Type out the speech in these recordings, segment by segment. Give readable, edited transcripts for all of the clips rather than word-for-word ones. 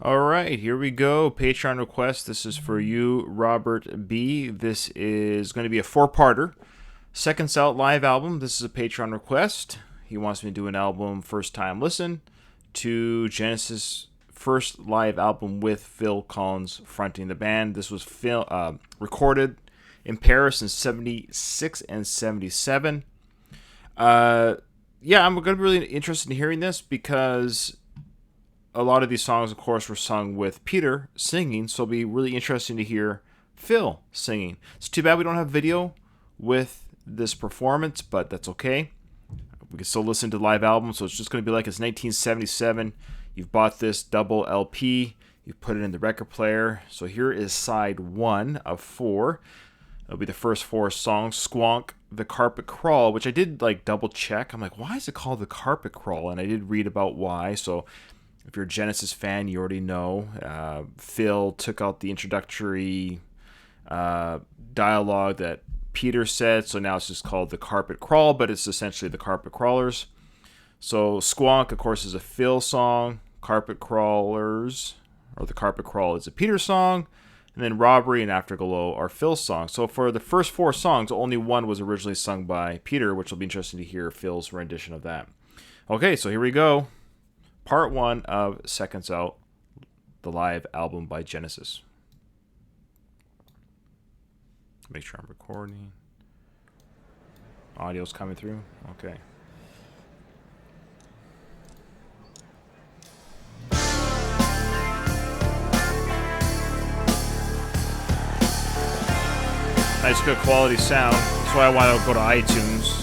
All right, here we go. Patreon request. This is for you, Robert B. This is going to be a four-parter. Seconds Out live album. This is a Patreon request. He wants me to do an album first time listen to Genesis' first live album with Phil Collins fronting the band. This was recorded in Paris in 76 and 77. I'm going to be really interested in hearing this because a lot of these songs, of course, were sung with Peter singing, so it'll be really interesting to hear Phil singing. It's too bad we don't have video with this performance, but that's okay. We can still listen to the live album, so it's just going to be like it's 1977. You've bought this double LP. You put it in the record player. So here is side 1 of 4. It'll be the first 4 songs. Squonk, The Carpet Crawl, which I did double check. I'm like, why is it called The Carpet Crawl? And I did read about why, so if you're a Genesis fan, you already know. Phil took out the introductory dialogue that Peter said, so now it's just called The Carpet Crawl, but it's essentially The Carpet Crawlers. So Squonk, of course, is a Phil song. Carpet Crawlers, or The Carpet Crawl, is a Peter song. And then Robbery and Afterglow are Phil's songs. So for the first 4 songs, only one was originally sung by Peter, which will be interesting to hear Phil's rendition of that. Okay, so here we go. Part 1 of Seconds Out, the live album by Genesis. Make sure I'm recording. Audio's coming through. Okay. Nice, good quality sound. That's why I want to go to iTunes.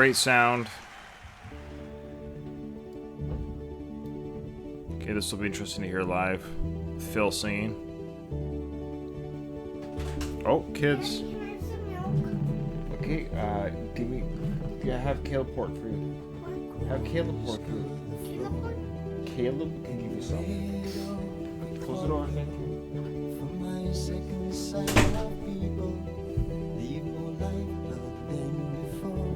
Great sound. Okay, this will be interesting to hear live. Phil singing. Oh, kids. Okay, give me. Yeah, have Caleb pork for you. Have Caleb pork for you. Caleb can give you some. Close the door, thank you.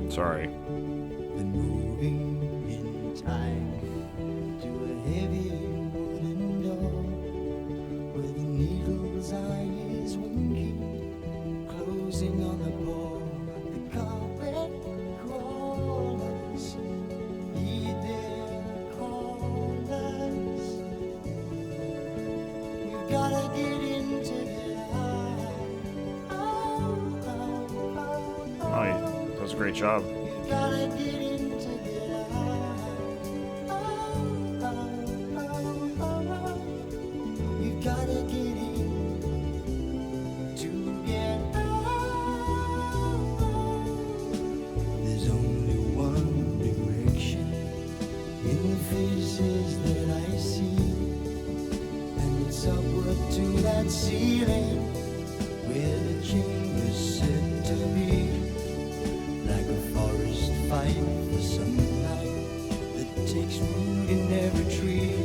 Sorry. Been moving in time to a heavy wooden door where the needle's eye is winking, closing on the ball. The carpet crawlers, heed their callers. You gotta get into their eye. Oh, yeah, that was a great job. You gotta get into their eye. You gotta get in to get out. There's only one direction in the faces that I see, and it's upward to that ceiling where the chamber's said to be. Like a forest fight for sunlight that takes root in every tree.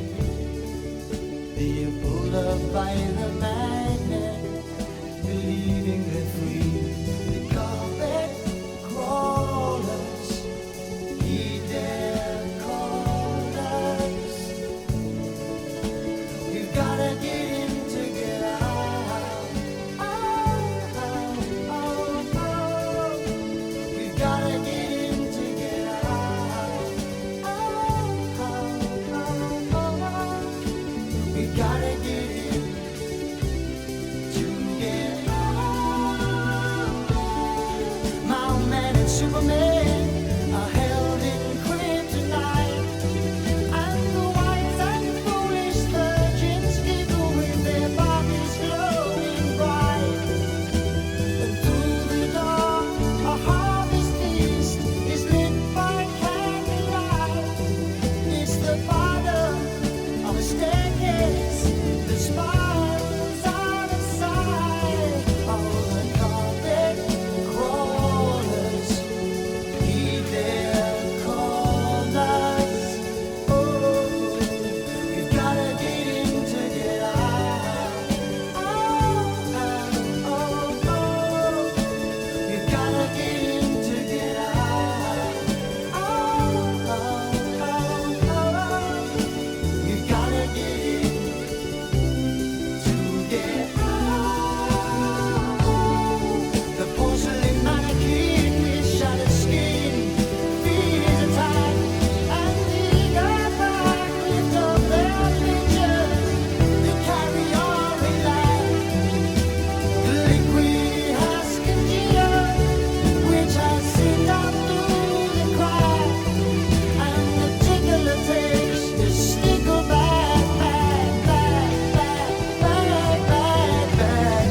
They're pulled up by the magnet, believing they're free. The carpet crawlers, heed their callers. You gotta get in to get out. You gotta get in to get out. You gotta get in to get out. My old man and Superman are held in kryptonite, and the wise and foolish virgins giggle with their bodies glowing bright. And through the dark, a harvest feast is lit by candlelight. It's the bottom of a staircase that spirals out of sight. Oh, the carpet crawlers, heed their callers. Oh, you gotta get in to get out. You gotta get in to get out. You gotta get in to get out. The porcelain mannequin with shattered skin feels attack, and the eager lift up their pictures. They carry on in life. The liquid has congealed, which has seeped out through the crack, and the tickler takes the stickle back.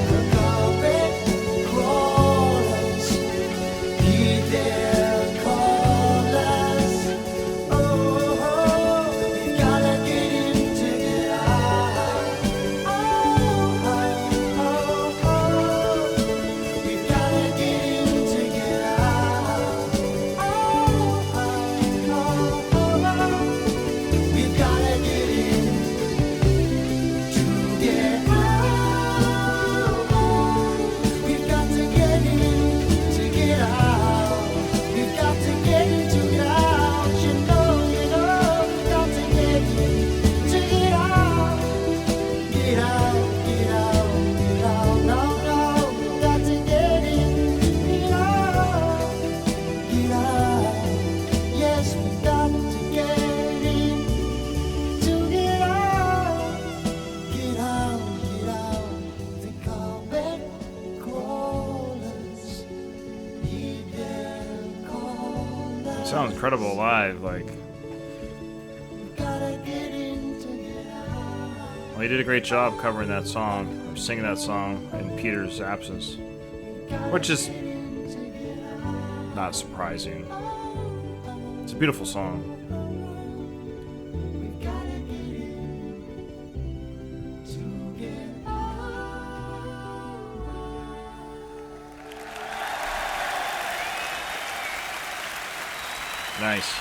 The carpet crawlers, heed their callers. Oh, you gotta get in to get out. You gotta get in to get out. You gotta get in to get out. We've got to get in to get out. We've got to get in to get out. You know, we've got to get in to get out. Get out, get out, get out. No, we've got to get in, get out, get out. Yes, we've got to get in to get out. Get out, get out. The carpet crawlers, heed their callers. Sounds incredible live. Like, Gotta get in to get out. well, he did a great job covering that song, or singing that song in Peter's absence, which is not surprising. a beautiful song. We've gotta get it to get Nice.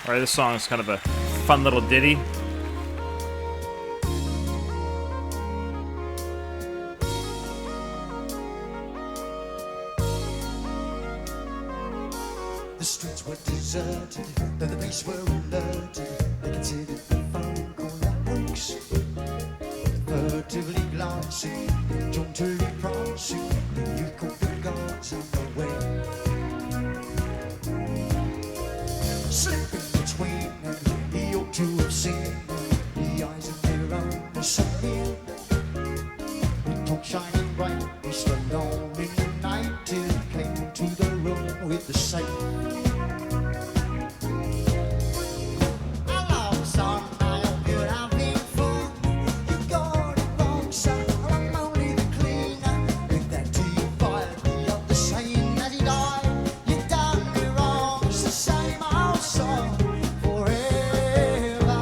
All right, this song is kind of a fun little ditty. The streets were deserted, though the police were alerted. They considered the phone call a hoax. Furtively glancing, jauntily prancing, you caught the guards on the way. Slipping between them, he ought to have seen the eyes of their own disappear. With torch shining bright, he stood alone in the night till he came into the room with the safe. Hello, son, I hope you're having fun. You got it wrong, son, I'm only the cleaner. With that tea fire, the other saying that he died. You done me wrong, it's the same old song. Forever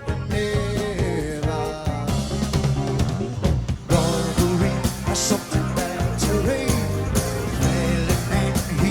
and ever. Robbery has something better to read. Failing and he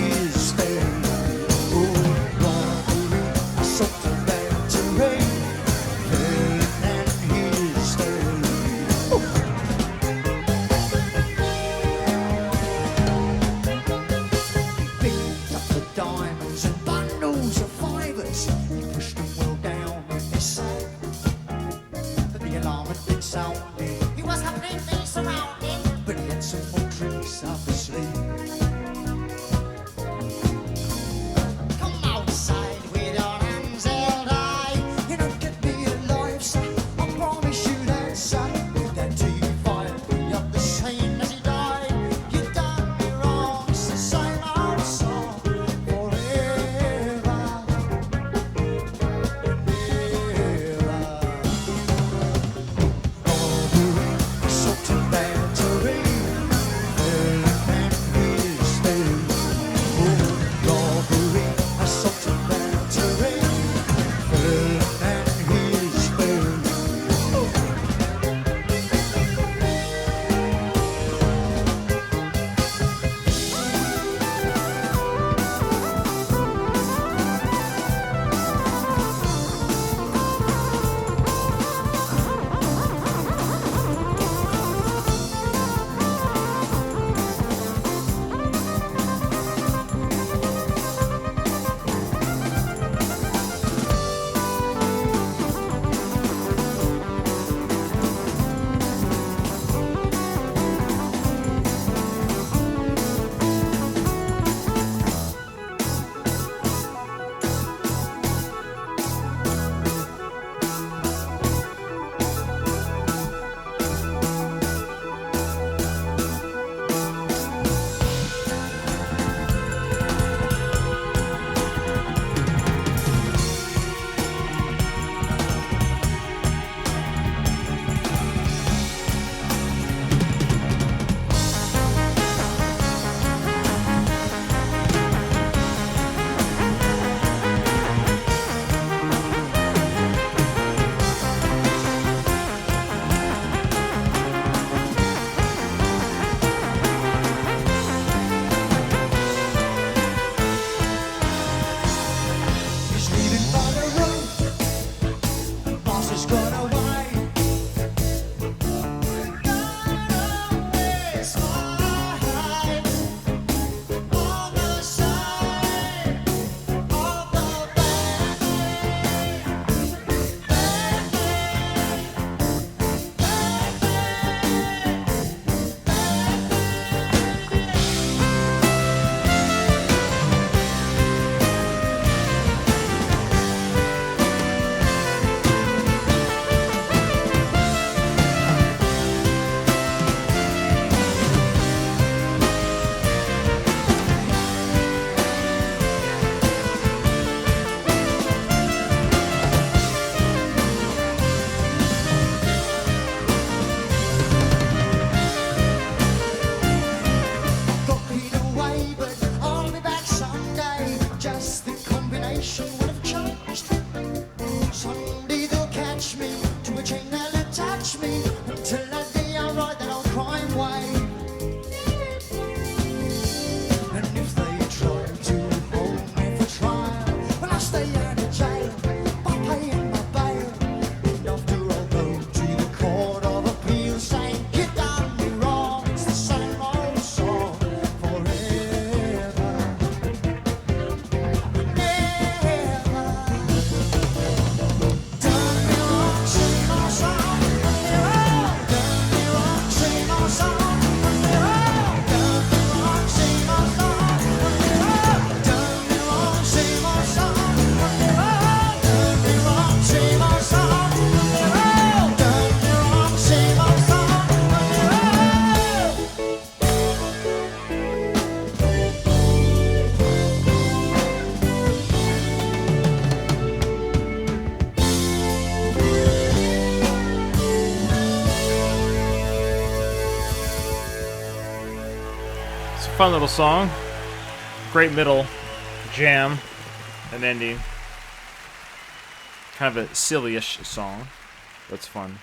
fun little song. Great middle jam and ending. Kind of a silly-ish song. That's fun.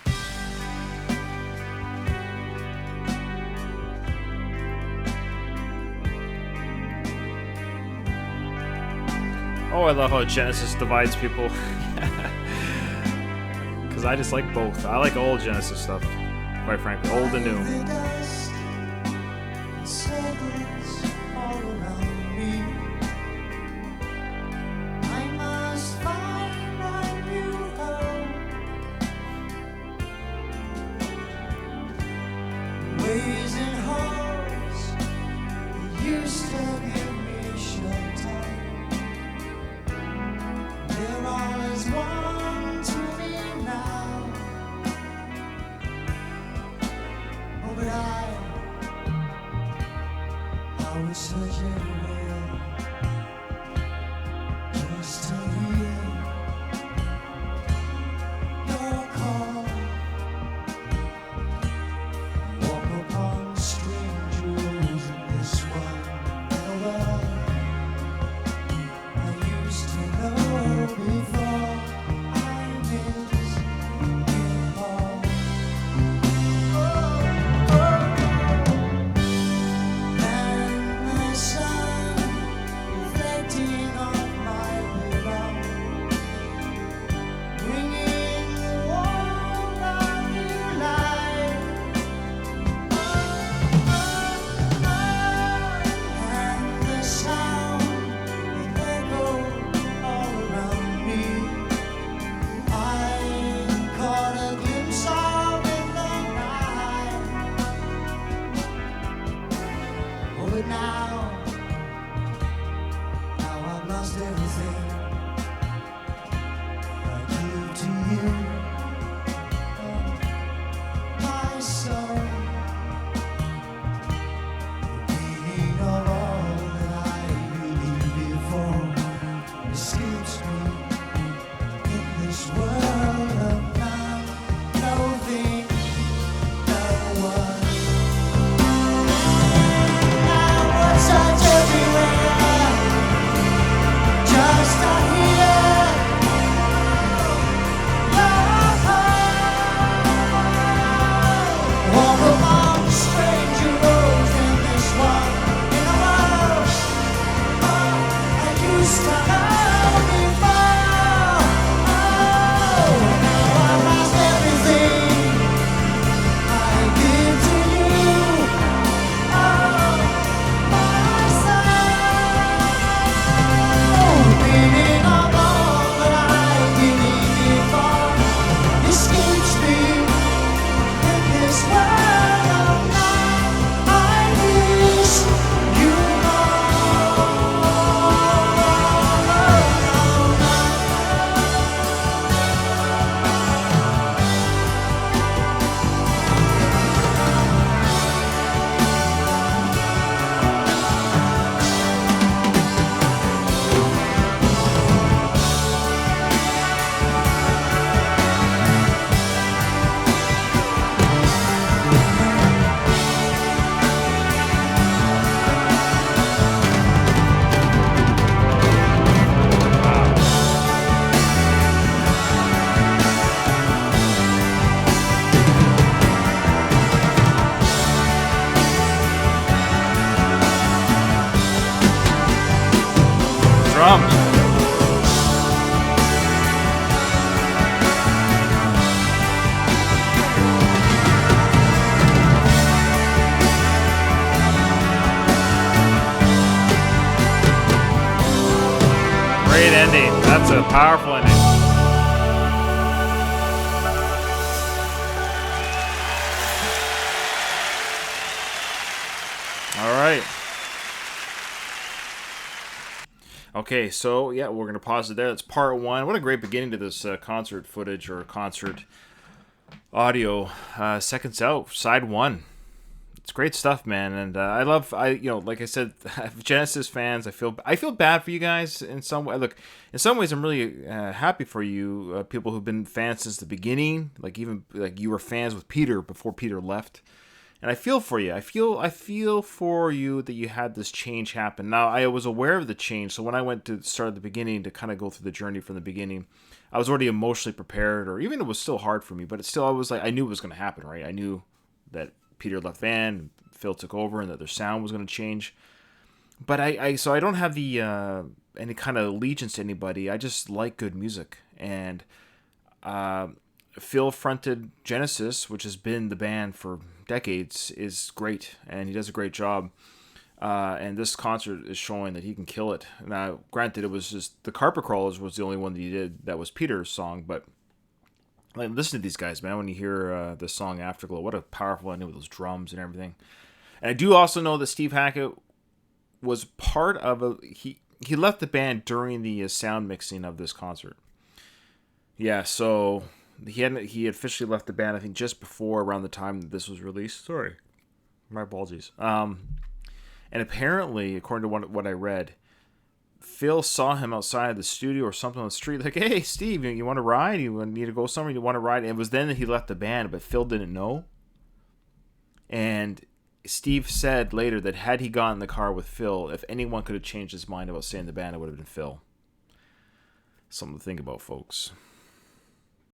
Oh, I love how Genesis divides people. Because I just like both. I like old Genesis stuff, quite frankly. Old and new. Drums. Great ending. That's a powerful ending. All right. Okay, so yeah, we're gonna pause it there. That's part one. What a great beginning to this concert footage or concert audio. Seconds out, side one. It's great stuff, man, and like I said, Genesis fans. I feel bad for you guys in some way. Look, in some ways, I'm really happy for you, people who've been fans since the beginning. Like even like you were fans with Peter before Peter left, And I feel for you. I feel for you that you had this change happen. Now, I was aware of the change, so when I went to start at the beginning to kind of go through the journey from the beginning, I was already emotionally prepared, or even it was still hard for me, but it still, I was like, I knew it was going to happen, right? I knew that Peter left Van, Phil took over, and that their sound was going to change. But so I don't have the any kind of allegiance to anybody. I just like good music, and uh, Phil fronted Genesis, which has been the band for decades, is great, and he does a great job. And this concert is showing that he can kill it. Now, granted, it was just the Carpet Crawlers was the only one that he did that was Peter's song, but like, listen to these guys, man. When you hear the song Afterglow, what a powerful ending with those drums and everything. And I do also know that Steve Hackett was part of he left the band during the sound mixing of this concert. Yeah, so he officially left the band, I think, just before around the time that this was released. Sorry, my apologies. And apparently, according to what I read, Phil saw him outside of the studio or something on the street, like, "Hey, Steve, you want to ride? You need to go somewhere? You want to ride?" And it was then that he left the band, but Phil didn't know. And Steve said later that had he gotten in the car with Phil, if anyone could have changed his mind about staying in the band, it would have been Phil. Something to think about, folks.